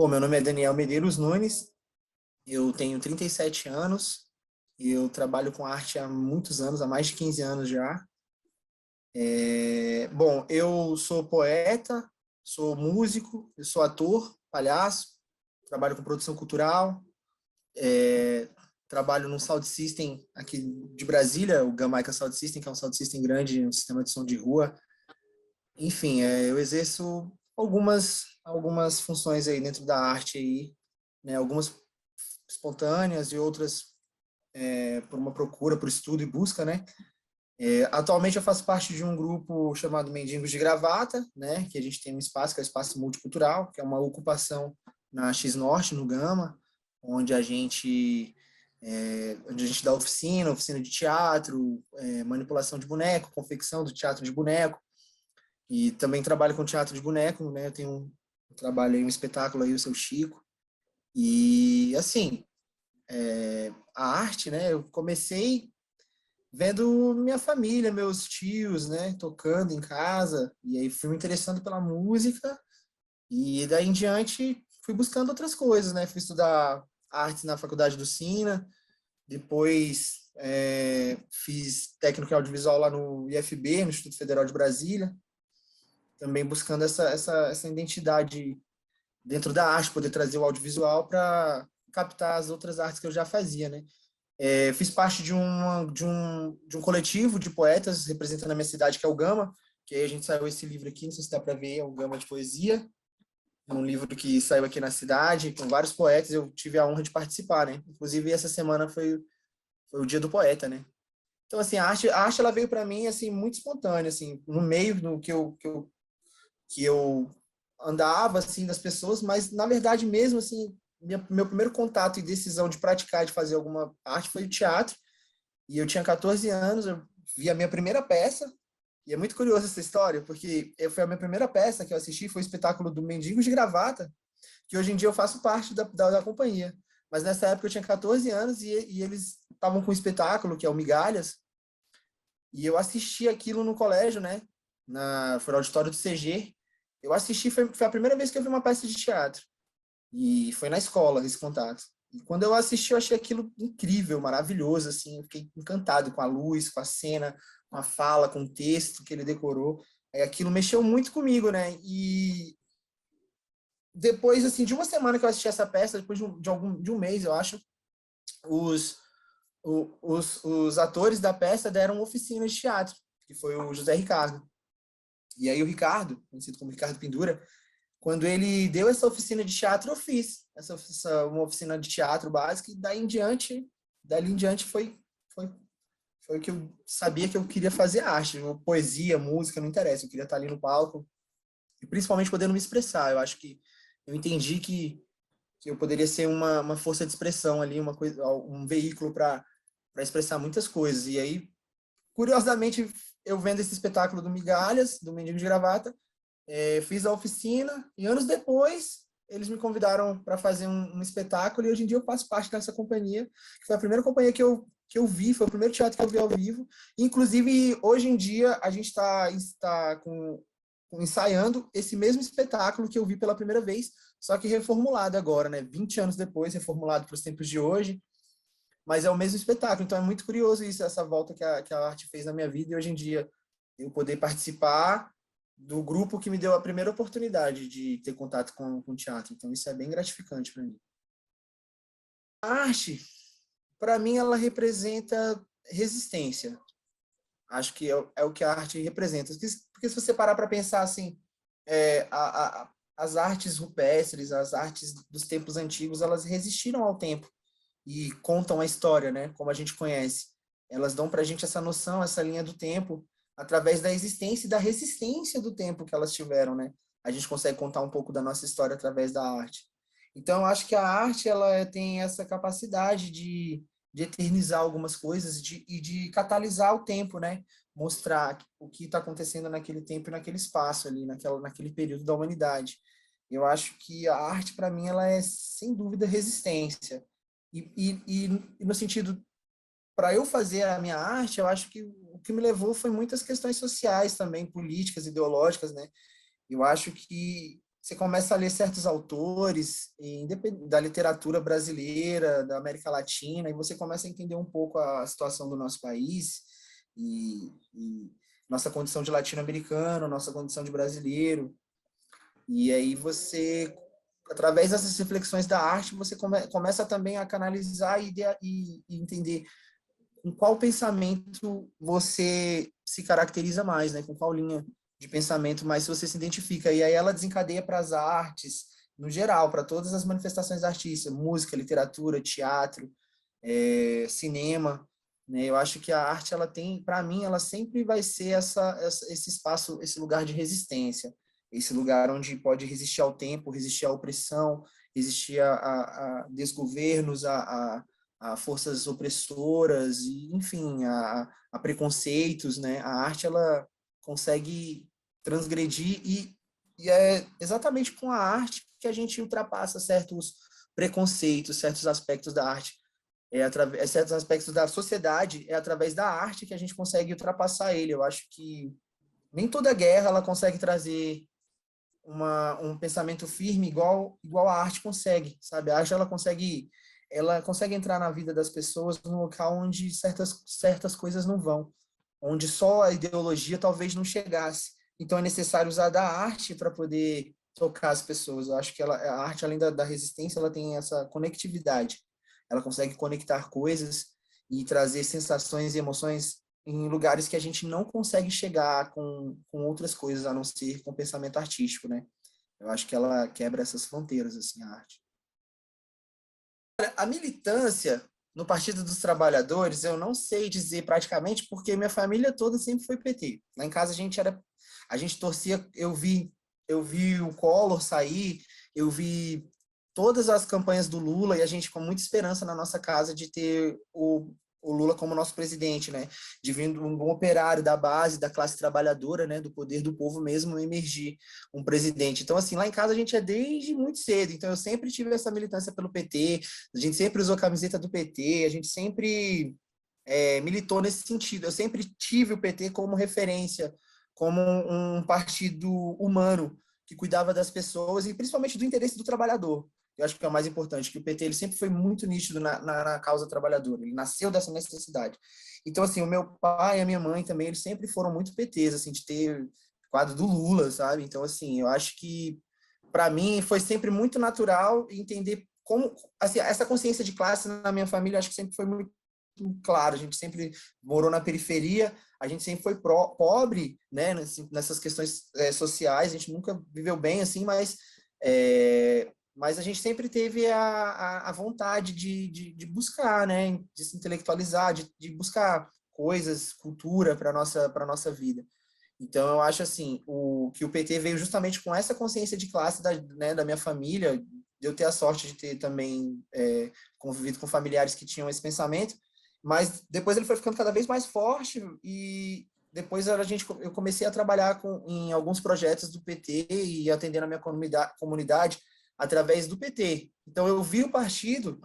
Bom, meu nome é Daniel Medeiros Nunes, eu tenho 37 anos e eu trabalho com arte há muitos anos, há mais de 15 anos já. Bom, eu sou poeta, sou músico, eu sou ator, palhaço, trabalho com produção cultural, trabalho no Sound System aqui de Brasília, o Gamaica Sound System, que é um sound system grande, um sistema de som de rua. Enfim, eu exerço algumas funções aí dentro da arte aí, né? Algumas espontâneas e outras por uma procura, por estudo e busca, né? Atualmente eu faço parte de um grupo chamado Mendigos de Gravata, né? Que a gente tem um espaço, que é o Espaço Multicultural, que é uma ocupação na X Norte, no Gama, onde a gente dá oficina de teatro, manipulação de boneco, confecção do teatro de boneco, e também trabalho com teatro de boneco, né? Eu tenho um trabalho aí, um espetáculo aí, o Seu Chico, e assim, a arte, né? Eu comecei vendo minha família, meus tios, né, tocando em casa, e aí fui me interessando pela música, e daí em diante fui buscando outras coisas, né, fui estudar artes na faculdade do Sina, depois fiz técnico em audiovisual lá no IFB, no Instituto Federal de Brasília, também buscando essa identidade dentro da arte, poder trazer o audiovisual para captar as outras artes que eu já fazia, né. Fiz parte de um coletivo de poetas representando a minha cidade, que é o Gama, que aí a gente saiu esse livro aqui, não sei se dá para ver, é o Gama de Poesia, um livro que saiu aqui na cidade, com vários poetas, eu tive a honra de participar, né? Inclusive, essa semana foi o dia do poeta, né? Então, assim, a arte ela veio para mim, assim, muito espontânea, assim, no meio do que eu andava, assim, das pessoas, mas, na verdade, mesmo, assim, meu primeiro contato e decisão de praticar, de fazer alguma arte foi o teatro, e eu tinha 14 anos, eu vi a minha primeira peça, e é muito curiosa essa história, porque foi a minha primeira peça que eu assisti, foi o espetáculo do Mendigos de Gravata, que hoje em dia eu faço parte da companhia. Mas nessa época eu tinha 14 anos e eles estavam com um espetáculo, que é o Migalhas, e eu assisti aquilo no colégio, né? Foi no auditório do CG. Eu assisti, foi a primeira vez que eu vi uma peça de teatro. E foi na escola esse contato. E quando eu assisti, eu achei aquilo incrível, maravilhoso, assim, eu fiquei encantado com a luz, com a cena, com a fala, com o texto que ele decorou. Aquilo mexeu muito comigo, né? E depois, assim, de uma semana que eu assisti essa peça, depois de um mês, eu acho, os, os atores da peça deram oficina de teatro, que foi o José Ricardo. E aí o Ricardo, conhecido como Ricardo Pendura, quando ele deu essa oficina de teatro, eu fiz uma oficina de teatro básica, e dali em diante foi, foi o que eu sabia que eu queria fazer arte, poesia, música, não interessa, eu queria estar ali no palco, e principalmente podendo me expressar. Eu acho que eu entendi que eu poderia ser uma força de expressão ali, uma coisa, um veículo para expressar muitas coisas. E aí, curiosamente, eu vendo esse espetáculo do Migalhas, do Mendigo de Gravata, fiz a oficina e anos depois eles me convidaram para fazer um espetáculo e hoje em dia eu faço parte dessa companhia, que foi a primeira companhia que eu vi, foi o primeiro teatro que eu vi ao vivo. Inclusive, hoje em dia, a gente está ensaiando esse mesmo espetáculo que eu vi pela primeira vez, só que reformulado agora, né? 20 anos depois, reformulado para os tempos de hoje, mas é o mesmo espetáculo. Então é muito curioso isso, essa volta que a arte fez na minha vida, e hoje em dia eu poder participar do grupo que me deu a primeira oportunidade de ter contato com teatro. Então isso é bem gratificante para mim. A arte, para mim, ela representa resistência. Acho que é o que a arte representa. Porque se você parar para pensar assim, as artes rupestres, as artes dos tempos antigos, elas resistiram ao tempo e contam a história, né? Como a gente conhece. Elas dão para a gente essa noção, essa linha do tempo, através da existência e da resistência do tempo que elas tiveram, né? A gente consegue contar um pouco da nossa história através da arte. Então, eu acho que a arte ela tem essa capacidade de eternizar algumas coisas e de catalisar o tempo, né? Mostrar o que está acontecendo naquele tempo e naquele espaço ali, naquele período da humanidade. Eu acho que a arte, para mim, ela é, sem dúvida, resistência. E no sentido, para eu fazer a minha arte, eu acho que o que me levou foi muitas questões sociais também, políticas, ideológicas, né? Eu acho que você começa a ler certos autores da literatura brasileira, da América Latina, e você começa a entender um pouco a situação do nosso país e nossa condição de latino-americano, nossa condição de brasileiro. E aí você, através dessas reflexões da arte, você começa também a canalizar e entender com qual pensamento você se caracteriza mais, né? Com qual linha de pensamento mais você se identifica. E aí ela desencadeia para as artes, no geral, para todas as manifestações artísticas, música, literatura, teatro, cinema, né? Eu acho que a arte, ela tem, para mim, ela sempre vai ser esse espaço, esse lugar de resistência, esse lugar onde pode resistir ao tempo, resistir à opressão, resistir a desgovernos, a forças opressoras, e, enfim, a preconceitos, né? A arte, ela consegue transgredir e é exatamente com a arte que a gente ultrapassa certos preconceitos, certos aspectos da arte, certos aspectos da sociedade, é através da arte que a gente consegue ultrapassar ele. Eu acho que nem toda guerra ela consegue trazer um pensamento firme igual a arte consegue, sabe? A arte ela consegue entrar na vida das pessoas num local onde certas coisas não vão, onde só a ideologia talvez não chegasse. Então é necessário usar da arte para poder tocar as pessoas. Eu acho que a arte, além da resistência, ela tem essa conectividade. Ela consegue conectar coisas e trazer sensações e emoções em lugares que a gente não consegue chegar com outras coisas, a não ser com pensamento artístico, né? Eu acho que ela quebra essas fronteiras, assim, a arte. A militância no Partido dos Trabalhadores, eu não sei dizer praticamente, porque minha família toda sempre foi PT. Lá em casa a gente torcia, eu vi o Collor sair, eu vi todas as campanhas do Lula e a gente com muita esperança na nossa casa de ter o Lula como nosso presidente, né? De vir um bom operário da base, da classe trabalhadora, né? Do poder do povo mesmo emergir um presidente. Então, assim, lá em casa a gente é desde muito cedo. Então, eu sempre tive essa militância pelo PT, a gente sempre usou camiseta do PT, a gente sempre militou nesse sentido. Eu sempre tive o PT como referência, como um partido humano que cuidava das pessoas e principalmente do interesse do trabalhador. Eu acho que é o mais importante, que o PT ele sempre foi muito nítido na causa trabalhadora, ele nasceu dessa necessidade. Então, assim, o meu pai e a minha mãe também, eles sempre foram muito PTs, assim, de ter quadro do Lula, sabe? Então, assim, eu acho que, para mim, foi sempre muito natural entender como, assim, essa consciência de classe na minha família, acho que sempre foi muito claro, a gente sempre morou na periferia, a gente sempre foi pobre, né, nessas questões sociais, a gente nunca viveu bem, assim, mas a gente sempre teve a vontade de buscar, né, de se intelectualizar, de buscar coisas, cultura para nossa vida. Então, eu acho assim, que o PT veio justamente com essa consciência de classe né, da minha família, de eu ter a sorte de ter também convivido com familiares que tinham esse pensamento, mas depois ele foi ficando cada vez mais forte e depois eu comecei a trabalhar em alguns projetos do PT e atendendo a minha comunidade através do PT. Então, eu vi o partido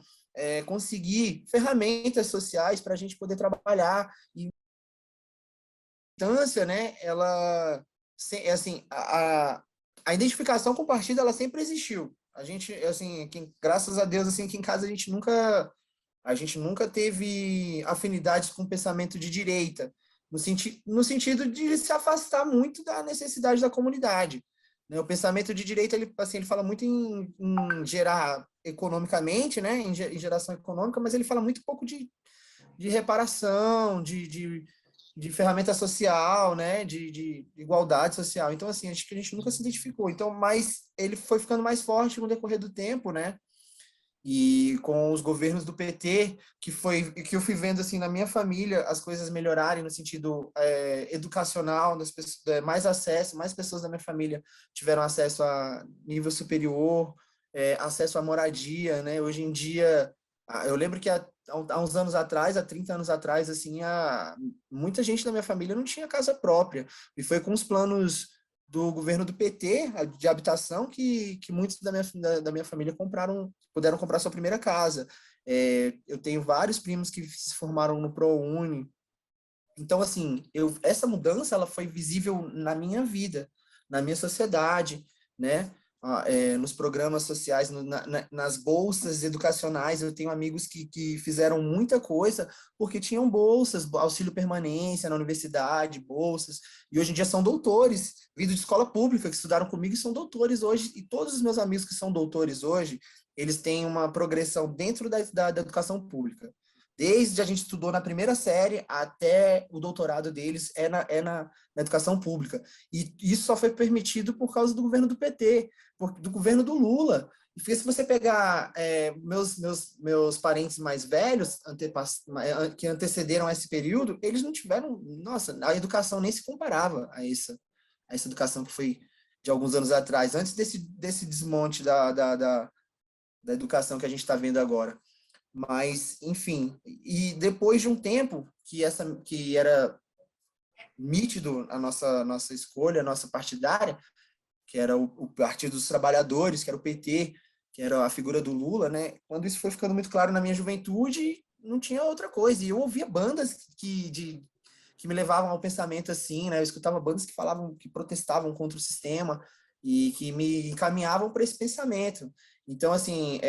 conseguir ferramentas sociais para a gente poder trabalhar e militância, né, ela, assim, a identificação com o partido, ela sempre existiu. A gente, assim, graças a Deus, assim, aqui em casa a gente nunca teve afinidades com o pensamento de direita, no sentido de se afastar muito da necessidade da comunidade. Né? O pensamento de direita, ele, assim, ele fala muito em gerar economicamente, né, em geração econômica, mas ele fala muito pouco de reparação, de ferramenta social, né, de igualdade social. Então, assim, acho que a gente nunca se identificou. Então, mas ele foi ficando mais forte no decorrer do tempo, né, e com os governos do PT, que eu fui vendo, assim, na minha família, as coisas melhorarem no sentido educacional, das pessoas, mais acesso, mais pessoas da minha família tiveram acesso a nível superior, acesso à moradia, né, hoje em dia, eu lembro que há uns anos atrás, há 30 anos atrás, assim, muita gente da minha família não tinha casa própria. E foi com os planos do governo do PT, de habitação, que muitos da minha família puderam comprar sua primeira casa. Eu tenho vários primos que se formaram no ProUni. Então, assim, essa mudança ela foi visível na minha vida, na minha sociedade, né? nos programas sociais, nas bolsas educacionais. Eu tenho amigos que fizeram muita coisa porque tinham bolsas, auxílio permanência na universidade, bolsas, e hoje em dia são doutores, vindo de escola pública, que estudaram comigo e são doutores hoje, e todos os meus amigos que são doutores hoje, eles têm uma progressão dentro da educação pública. Desde a gente estudou na primeira série até o doutorado deles na educação pública. E isso só foi permitido por causa do governo do PT, do governo do Lula. E se você pegar meus parentes mais velhos, que antecederam esse período, eles não tiveram... Nossa, a educação nem se comparava a essa educação que foi de alguns anos atrás, antes desse desmonte da educação que a gente está vendo agora. Mas, enfim, e depois de um tempo que era nítido a nossa escolha, a nossa partidária, que era o Partido dos Trabalhadores, que era o PT, que era a figura do Lula, né? Quando isso foi ficando muito claro na minha juventude, não tinha outra coisa. E eu ouvia bandas que me levavam ao pensamento assim, né? Eu escutava bandas que falavam, que protestavam contra o sistema e que me encaminhavam para esse pensamento. Então, assim,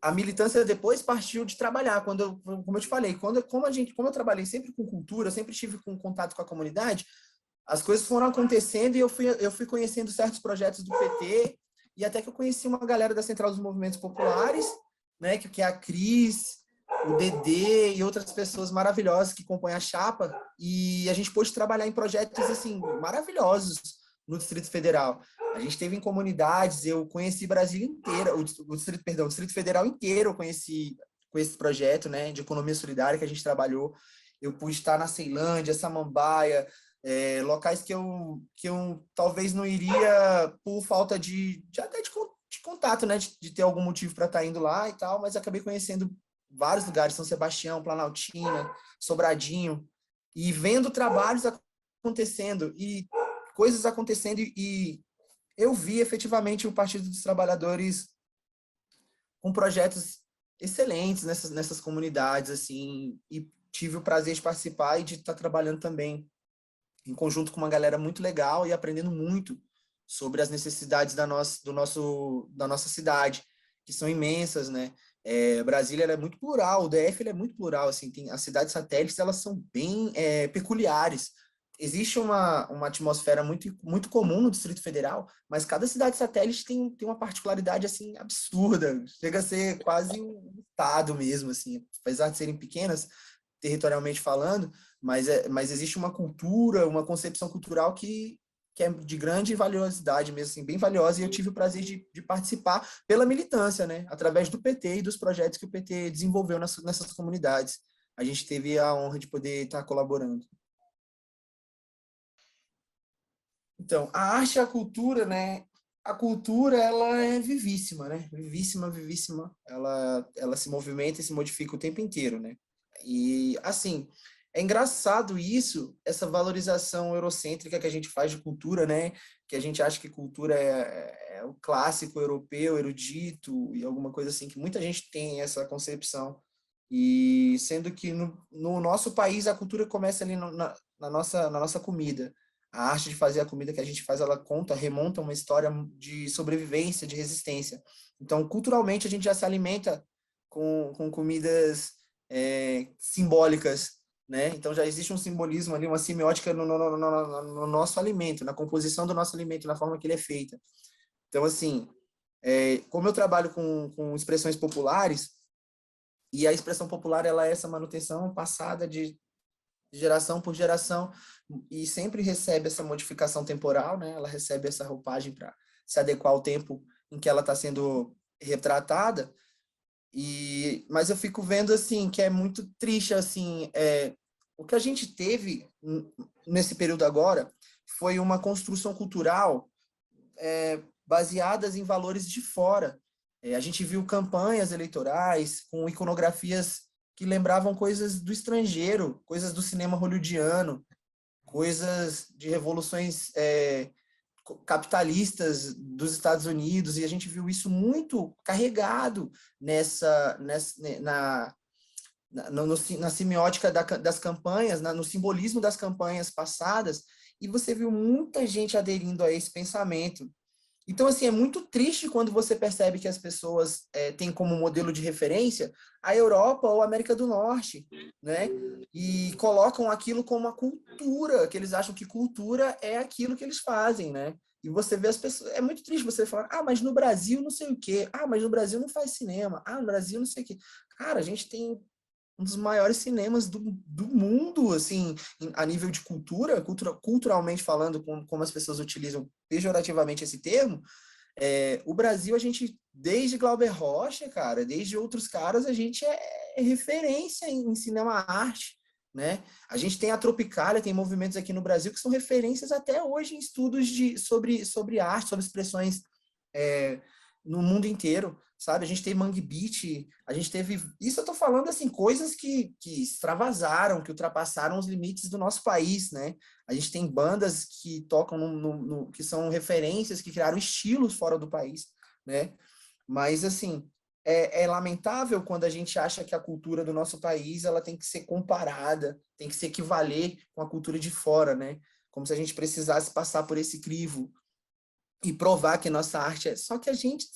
a militância depois partiu de trabalhar, como eu te falei, como eu trabalhei sempre com cultura, sempre estive com contato com a comunidade, as coisas foram acontecendo e eu fui conhecendo certos projetos do PT, e até que eu conheci uma galera da Central dos Movimentos Populares, né, que é a Cris, o Dedê e outras pessoas maravilhosas que compõem a chapa, e a gente pôde trabalhar em projetos assim maravilhosos no Distrito Federal. A gente teve em comunidades, eu conheci Brasília inteira, o Distrito Federal inteiro eu conheci com esse projeto, né, de economia solidária que a gente trabalhou. Eu pude estar na Ceilândia, Samambaia, locais que eu talvez não iria por falta até de contato, né, de ter algum motivo para estar indo lá e tal, mas acabei conhecendo vários lugares, São Sebastião, Planaltina, Sobradinho, e vendo trabalhos acontecendo e coisas acontecendo, e eu vi efetivamente o Partido dos Trabalhadores com projetos excelentes nessas comunidades, assim, e tive o prazer de participar e de estar trabalhando também em conjunto com uma galera muito legal e aprendendo muito sobre as necessidades da nossa cidade, que são imensas, né? Brasília ela é muito plural, o DF ele é muito plural, assim, tem as cidades satélites, elas são bem peculiares. Existe uma atmosfera muito, muito comum no Distrito Federal, mas cada cidade satélite tem uma particularidade assim absurda, chega a ser quase um estado mesmo, assim, apesar de serem pequenas territorialmente falando, mas existe uma cultura, uma concepção cultural que é de grande valiosidade mesmo, assim, bem valiosa, e eu tive o prazer de participar pela militância, né, através do PT e dos projetos que o PT desenvolveu nessas comunidades. A gente teve a honra de poder estar colaborando. Então, a arte e a cultura, né? A cultura, ela é vivíssima, né? Vivíssima, vivíssima. Ela se movimenta e se modifica o tempo inteiro, né? E, assim, é engraçado isso, essa valorização eurocêntrica que a gente faz de cultura, né? Que a gente acha que cultura é o clássico europeu, erudito e alguma coisa assim, que muita gente tem essa concepção. E sendo que no nosso país a cultura começa ali na nossa comida. A arte de fazer a comida que a gente faz, ela remonta uma história de sobrevivência, de resistência. Então, culturalmente, a gente já se alimenta com comidas simbólicas, né? Então, já existe um simbolismo ali, uma semiótica no nosso alimento, na composição do nosso alimento, na forma que ele é feito. Então, assim, como eu trabalho com expressões populares, e a expressão popular, ela é essa manutenção passada de geração por geração, e sempre recebe essa modificação temporal, né? Ela recebe essa roupagem para se adequar ao tempo em que ela está sendo retratada. Mas eu fico vendo assim que é muito triste, assim, o que a gente teve nesse período agora foi uma construção cultural baseadas em valores de fora. A gente viu campanhas eleitorais com iconografias que lembravam coisas do estrangeiro, coisas do cinema hollywoodiano, coisas de revoluções capitalistas dos Estados Unidos, e a gente viu isso muito carregado na semiótica das campanhas, no simbolismo das campanhas passadas, e você viu muita gente aderindo a esse pensamento. Então, assim, é muito triste quando você percebe que as pessoas têm como modelo de referência a Europa ou a América do Norte, né? E colocam aquilo como uma cultura, que eles acham que cultura é aquilo que eles fazem, né? E você vê as pessoas... É muito triste você falar, ah, mas no Brasil não sei o quê. Ah, mas no Brasil não faz cinema. Ah, no Brasil não sei o quê. Cara, a gente tem um dos maiores cinemas do mundo, assim, a nível de culturalmente falando, como as pessoas utilizam pejorativamente esse termo, o Brasil, a gente, desde Glauber Rocha, cara, desde outros caras, a gente é referência em cinema arte, né? A gente tem a Tropicália, tem movimentos aqui no Brasil que são referências até hoje em estudos sobre arte, sobre expressões é, no mundo inteiro, sabe? A gente tem Mangue Beat, a gente teve... Isso eu tô falando, assim, coisas que extravasaram, que ultrapassaram os limites do nosso país, né? A gente tem bandas que tocam que são referências, que criaram estilos fora do país, né? Mas, assim, é lamentável quando a gente acha que a cultura do nosso país ela tem que ser comparada, tem que se equivaler com a cultura de fora, né? Como se a gente precisasse passar por esse crivo e provar que nossa arte é... Só que a gente,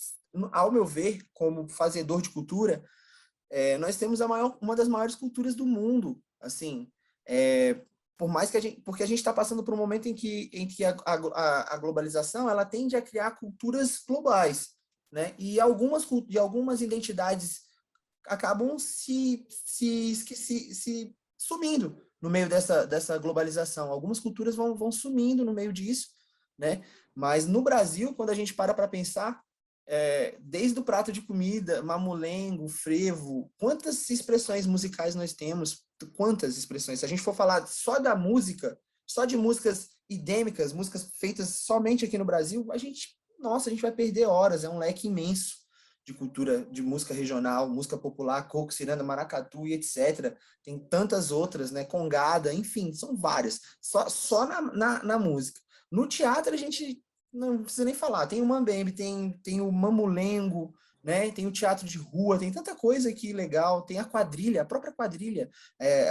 ao meu ver, como fazedor de cultura, nós temos uma das maiores culturas do mundo, assim, por mais que a gente, porque a gente está passando por um momento em que a globalização ela tende a criar culturas globais, né? E algumas identidades acabam se sumindo no meio dessa globalização. Algumas culturas vão sumindo no meio disso, né? Mas no Brasil, quando a gente para pensar, desde o prato de comida, mamulengo, frevo, quantas expressões musicais nós temos? Quantas expressões? Se a gente for falar só da música, só de músicas idêmicas, músicas feitas somente aqui no Brasil, nossa, a gente vai perder horas, é um leque imenso de cultura, de música regional, música popular, coco, ciranda, maracatu e etc. Tem tantas outras, né? Congada, enfim, são várias. Só na música. No teatro, a gente não precisa nem falar. Tem o mambembe, tem o mamulengo, né? Tem o teatro de rua, tem tanta coisa aqui legal. Tem a quadrilha, a própria quadrilha,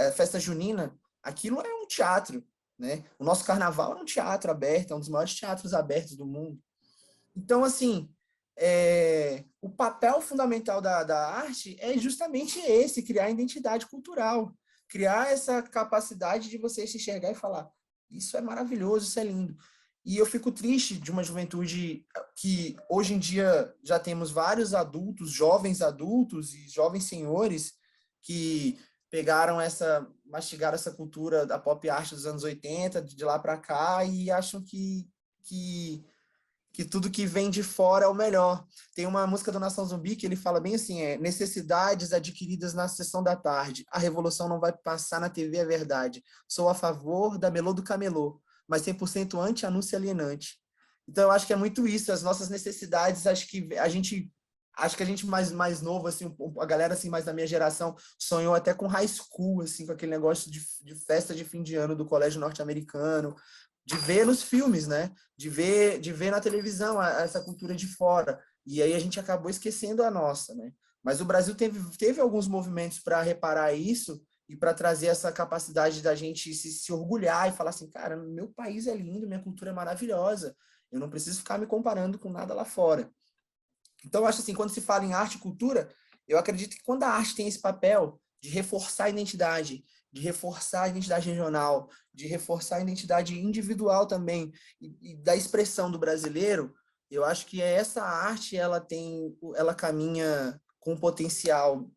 a festa junina. Aquilo é um teatro, né? O nosso carnaval é um teatro aberto, é um dos maiores teatros abertos do mundo. Então, assim, o papel fundamental da arte é justamente esse, criar identidade cultural, criar essa capacidade de você se enxergar e falar, isso é maravilhoso, isso é lindo. E eu fico triste de uma juventude que hoje em dia já temos vários adultos, jovens adultos e jovens senhores que mastigaram essa cultura da pop art dos anos 80, de lá para cá, e acham que tudo que vem de fora é o melhor. Tem uma música do Nação Zumbi que ele fala bem assim, necessidades adquiridas na sessão da tarde. A revolução não vai passar na TV, é verdade. Sou a favor da melô do camelô, mas 100% anti-anúncio alienante. Então, eu acho que é muito isso, as nossas necessidades, acho que a gente mais novo, assim, a galera assim, mais da minha geração, sonhou até com high school, assim, com aquele negócio de festa de fim de ano do colégio norte-americano, de ver nos filmes, né? De ver na televisão essa cultura de fora. E aí a gente acabou esquecendo a nossa, né? Mas o Brasil teve alguns movimentos para reparar isso e para trazer essa capacidade da gente se orgulhar e falar assim, cara, meu país é lindo, minha cultura é maravilhosa, eu não preciso ficar me comparando com nada lá fora. Então, eu acho assim, quando se fala em arte e cultura, eu acredito que quando a arte tem esse papel de reforçar a identidade, de reforçar a identidade regional, de reforçar a identidade individual também, e da expressão do brasileiro, eu acho que essa arte, ela caminha com potencial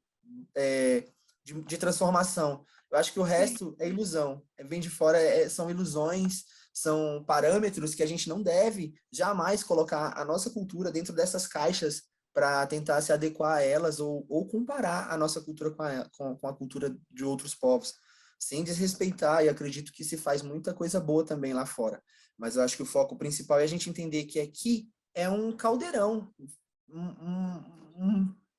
de transformação. Eu acho que o resto é ilusão, vem de fora, são ilusões, são parâmetros que a gente não deve jamais colocar a nossa cultura dentro dessas caixas para tentar se adequar a elas ou comparar a nossa cultura com a cultura de outros povos, sem desrespeitar, e acredito que se faz muita coisa boa também lá fora. Mas eu acho que o foco principal é a gente entender que aqui é um caldeirão,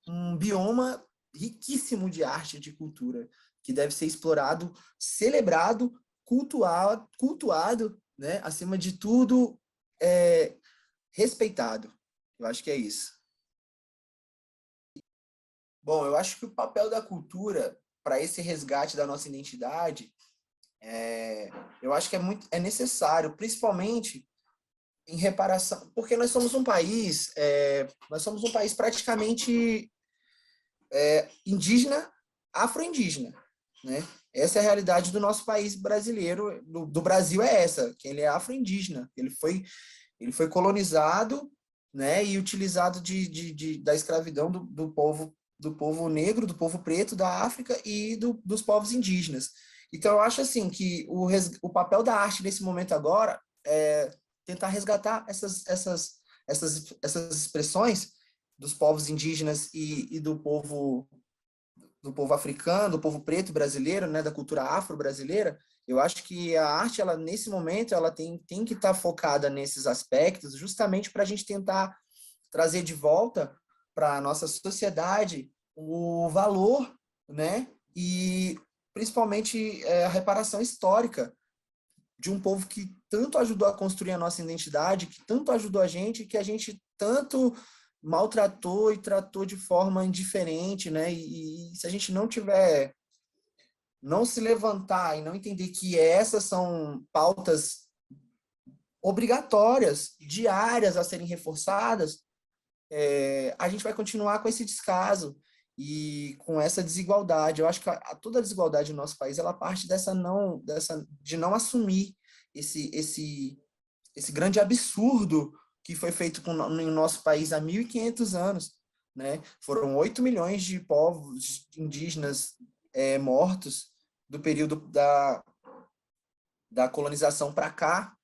um bioma riquíssimo de arte e de cultura, que deve ser explorado, celebrado, cultuado, né? Acima de tudo, respeitado. Eu acho que é isso. Bom, eu acho que o papel da cultura para esse resgate da nossa identidade, eu acho que é necessário, principalmente em reparação, porque nós somos um país praticamente indígena, afro-indígena, né? Essa é a realidade do nosso país brasileiro, do Brasil é essa, que ele é afro-indígena, ele foi colonizado, né, e utilizado da escravidão do povo negro, do povo preto da África e dos povos indígenas. Então, eu acho assim que o papel da arte nesse momento agora é tentar resgatar essas expressões dos povos indígenas e do povo africano, do povo preto brasileiro, né, da cultura afro-brasileira. Eu acho que a arte, ela nesse momento, ela tem que estar focada nesses aspectos, justamente para a gente tentar trazer de volta para a nossa sociedade o valor, né, e principalmente a reparação histórica de um povo que tanto ajudou a construir a nossa identidade, que tanto ajudou a gente, que a gente tanto maltratou e tratou de forma indiferente, né? E se a gente não se levantar e não entender que essas são pautas obrigatórias, diárias a serem reforçadas, a gente vai continuar com esse descaso e com essa desigualdade. Eu acho que toda a desigualdade no nosso país, ela parte de não assumir esse grande absurdo que foi feito no nosso país há 1.500 anos, né? Foram 8 milhões de povos indígenas mortos do período da colonização para cá.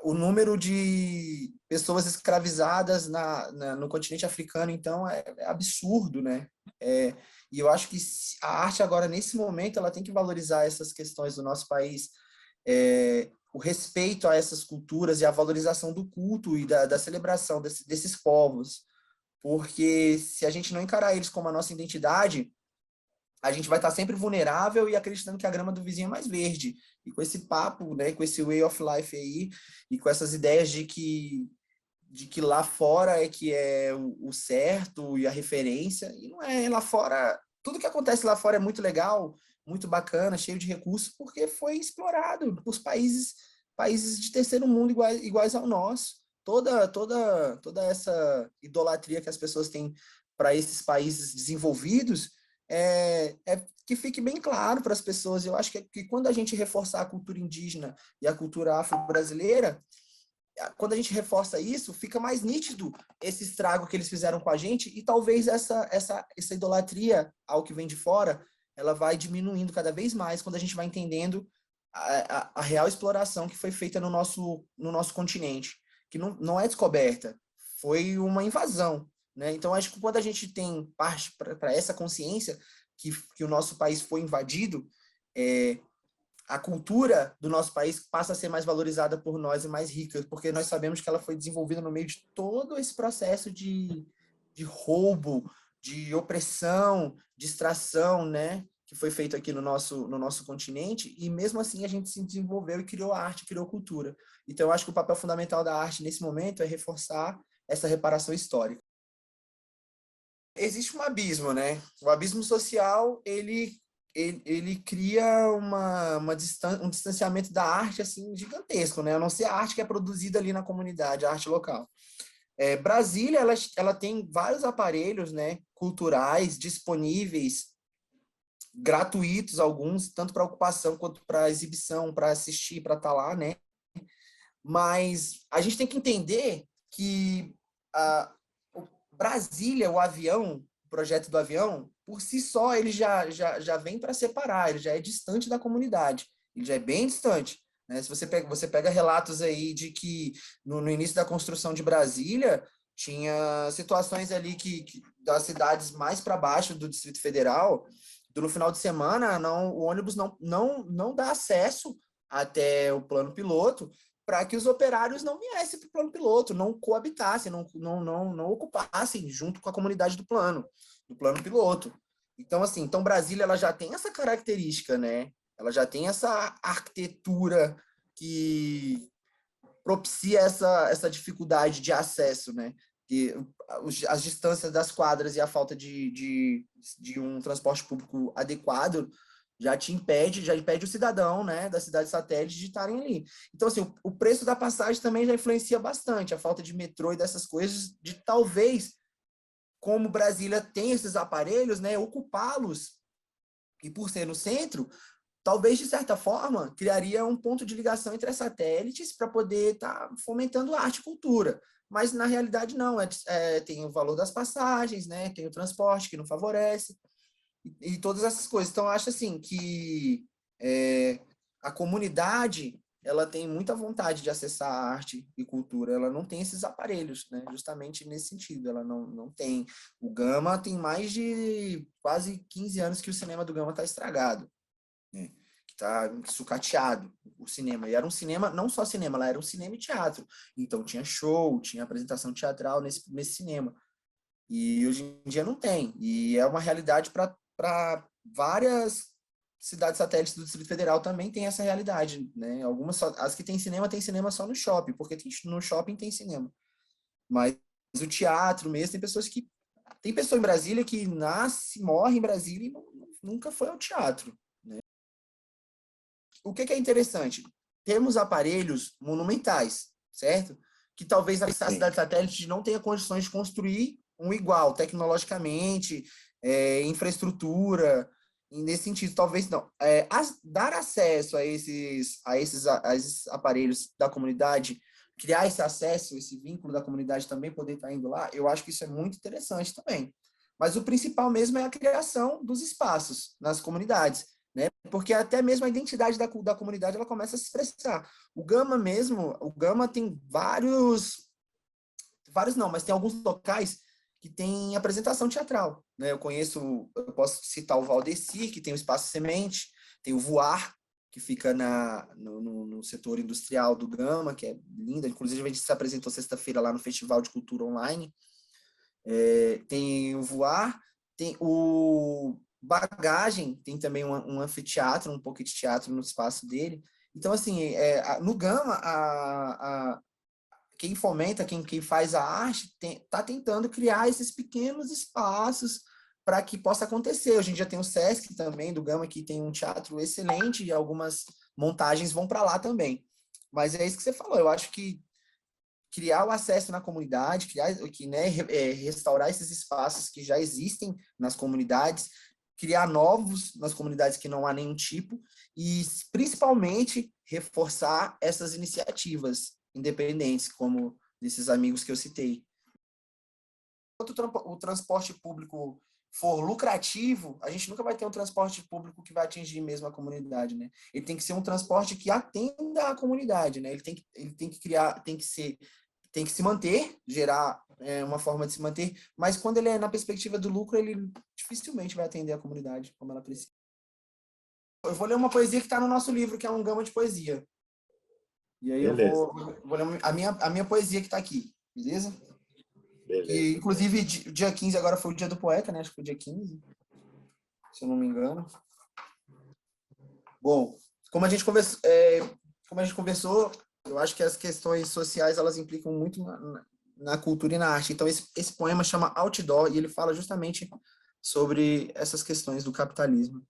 O número de pessoas escravizadas no continente africano, então, é absurdo, né? E eu acho que a arte agora, nesse momento, ela tem que valorizar essas questões do nosso país, o respeito a essas culturas e a valorização do culto e da celebração desses povos, porque se a gente não encarar eles como a nossa identidade, a gente vai estar sempre vulnerável e acreditando que a grama do vizinho é mais verde. E com esse papo, né, com esse way of life aí, e com essas ideias de que lá fora é que é o certo e a referência, e não é lá fora. Tudo que acontece lá fora é muito legal, muito bacana, cheio de recursos, porque foi explorado por países de terceiro mundo iguais ao nosso. Toda essa idolatria que as pessoas têm para esses países desenvolvidos que fique bem claro para as pessoas. Eu acho que quando a gente reforçar a cultura indígena e a cultura afro-brasileira, quando a gente reforça isso, fica mais nítido esse estrago que eles fizeram com a gente e talvez essa idolatria ao que vem de fora, ela vai diminuindo cada vez mais quando a gente vai entendendo a real exploração que foi feita no nosso continente, que não é descoberta, foi uma invasão, né? Então, acho que quando a gente tem parte para essa consciência que o nosso país foi invadido, a cultura do nosso país passa a ser mais valorizada por nós e mais rica, porque nós sabemos que ela foi desenvolvida no meio de todo esse processo de roubo, de opressão, de extração, né? Que foi feito aqui no nosso continente, e mesmo assim a gente se desenvolveu e criou arte, criou cultura. Então, eu acho que o papel fundamental da arte nesse momento é reforçar essa reparação histórica. Existe um abismo, né? O abismo social, ele cria um distanciamento da arte assim gigantesco, né? A não ser a arte que é produzida ali na comunidade, a arte local. Brasília, ela tem vários aparelhos, né, culturais disponíveis, gratuitos alguns, tanto para ocupação quanto para exibição, para assistir, para estar lá, né? Mas a gente tem que entender que Brasília, o projeto do avião, por si só, ele já vem para separar, ele já é distante da comunidade, ele já é bem distante. Né? Se você pega relatos aí de que no início da construção de Brasília, tinha situações ali das cidades mais para baixo do Distrito Federal, no final de semana, o ônibus não dá acesso até o plano piloto, para que os operários não viessem para o plano piloto, não coabitassem, não ocupassem junto com a comunidade do plano piloto. Então, assim, Brasília ela já tem essa característica, né? Ela já tem essa arquitetura que propicia essa dificuldade de acesso, né? Que as distâncias das quadras e a falta de um transporte público adequado já impede o cidadão, né, da cidade satélite de estarem ali. Então, assim, o preço da passagem também já influencia bastante, a falta de metrô e dessas coisas, de talvez, como Brasília tem esses aparelhos, né, ocupá-los, e por ser no centro, talvez, de certa forma, criaria um ponto de ligação entre as satélites para poder estar fomentando arte e cultura. Mas, na realidade, não. Tem o valor das passagens, né? Tem o transporte, que não favorece, e todas essas coisas. Então, eu acho assim que a comunidade ela tem muita vontade de acessar a arte e cultura, ela não tem esses aparelhos, né? Justamente nesse sentido, ela não tem. O Gama tem mais de quase 15 anos que o cinema do Gama está estragado, né? Que está sucateado, o cinema. E era um cinema, não só cinema, lá era um cinema e teatro. Então tinha show, tinha apresentação teatral nesse cinema. E hoje em dia não tem. E é uma realidade para várias cidades satélites do Distrito Federal também tem essa realidade, né? Algumas as que tem cinema só no shopping, porque no shopping tem cinema. Mas o teatro mesmo, tem pessoa em Brasília que nasce, morre em Brasília e nunca foi ao teatro, né? O que é interessante? Temos aparelhos monumentais, certo? Que talvez a cidade satélite não tenha condições de construir um igual, tecnologicamente, infraestrutura, nesse sentido, talvez não. Dar acesso a esses aparelhos da comunidade, criar esse acesso, esse vínculo da comunidade também poder estar indo lá, eu acho que isso é muito interessante também. Mas o principal mesmo é a criação dos espaços nas comunidades, né? Porque até mesmo a identidade da comunidade ela começa a se expressar. O Gama tem vários não, mas tem alguns locais que tem apresentação teatral, né? Eu posso citar o Valdecir, que tem o Espaço Semente, tem o Voar, que fica no setor industrial do Gama, que é linda, inclusive a gente se apresentou sexta-feira lá no Festival de Cultura Online. Tem o Voar, tem o Bagagem, tem também um anfiteatro, um pouco de teatro no espaço dele. Então, assim, no Gama, quem fomenta, quem faz a arte, está tentando criar esses pequenos espaços para que possa acontecer. Hoje em dia tem o Sesc também, do Gama, que tem um teatro excelente e algumas montagens vão para lá também. Mas é isso que você falou, eu acho que criar o acesso na comunidade, restaurar esses espaços que já existem nas comunidades, criar novos nas comunidades que não há nenhum tipo, e principalmente reforçar essas iniciativas independentes, como desses amigos que eu citei. Enquanto o transporte público for lucrativo, a gente nunca vai ter um transporte público que vai atingir mesmo a comunidade, né? Ele tem que ser um transporte que atenda a comunidade, né? Ele tem que criar, tem que se manter, gerar uma forma de se manter, mas quando ele é na perspectiva do lucro, ele dificilmente vai atender a comunidade como ela precisa. Eu vou ler uma poesia que está no nosso livro, que é um Gama de Poesia. E aí Beleza. eu vou ler a minha poesia que está aqui, beleza? Beleza. E, inclusive, dia 15 agora foi o dia do poeta, né? Acho que foi dia 15, se eu não me engano. Bom, como a gente conversou, eu acho que as questões sociais, elas implicam muito na cultura e na arte. Então, esse poema chama Outdoor, e ele fala justamente sobre essas questões do capitalismo.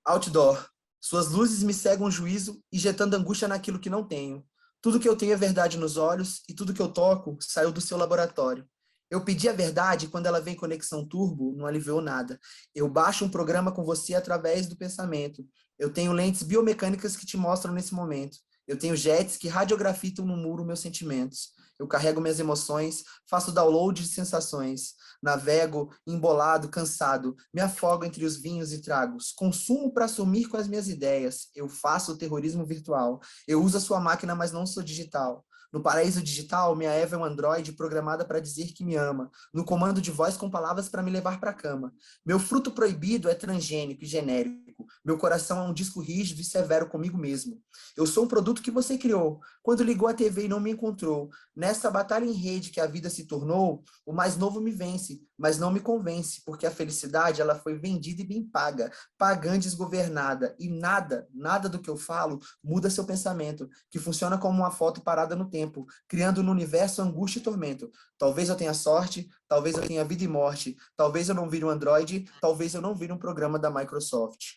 Outdoor. Suas luzes me cegam o juízo, injetando angústia naquilo que não tenho. Tudo que eu tenho é verdade nos olhos, e tudo que eu toco saiu do seu laboratório. Eu pedi a verdade, quando ela vem em conexão turbo, não aliviou nada. Eu baixo um programa com você através do pensamento. Eu tenho lentes biomecânicas que te mostram nesse momento. Eu tenho jets que radiografitam no muro meus sentimentos. Eu carrego minhas emoções, faço download de sensações. Navego, embolado, cansado, me afogo entre os vinhos e tragos. Consumo para sumir com as minhas ideias. Eu faço o terrorismo virtual. Eu uso a sua máquina, mas não sou digital. No paraíso digital, minha Eva é um androide programada para dizer que me ama. No comando de voz com palavras para me levar para a cama. Meu fruto proibido é transgênico e genérico. Meu coração é um disco rígido e severo comigo mesmo. Eu sou um produto que você criou. Quando ligou a TV e não me encontrou. Nessa batalha em rede que a vida se tornou, o mais novo me vence, mas não me convence, porque a felicidade ela foi vendida e bem paga, pagã desgovernada, e nada do que eu falo muda seu pensamento, que funciona como uma foto parada no tempo, criando no universo angústia e tormento. Talvez eu tenha sorte, talvez eu tenha vida e morte, talvez eu não vire um Android, talvez eu não vire um programa da Microsoft.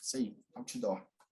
Isso aí, outdoor.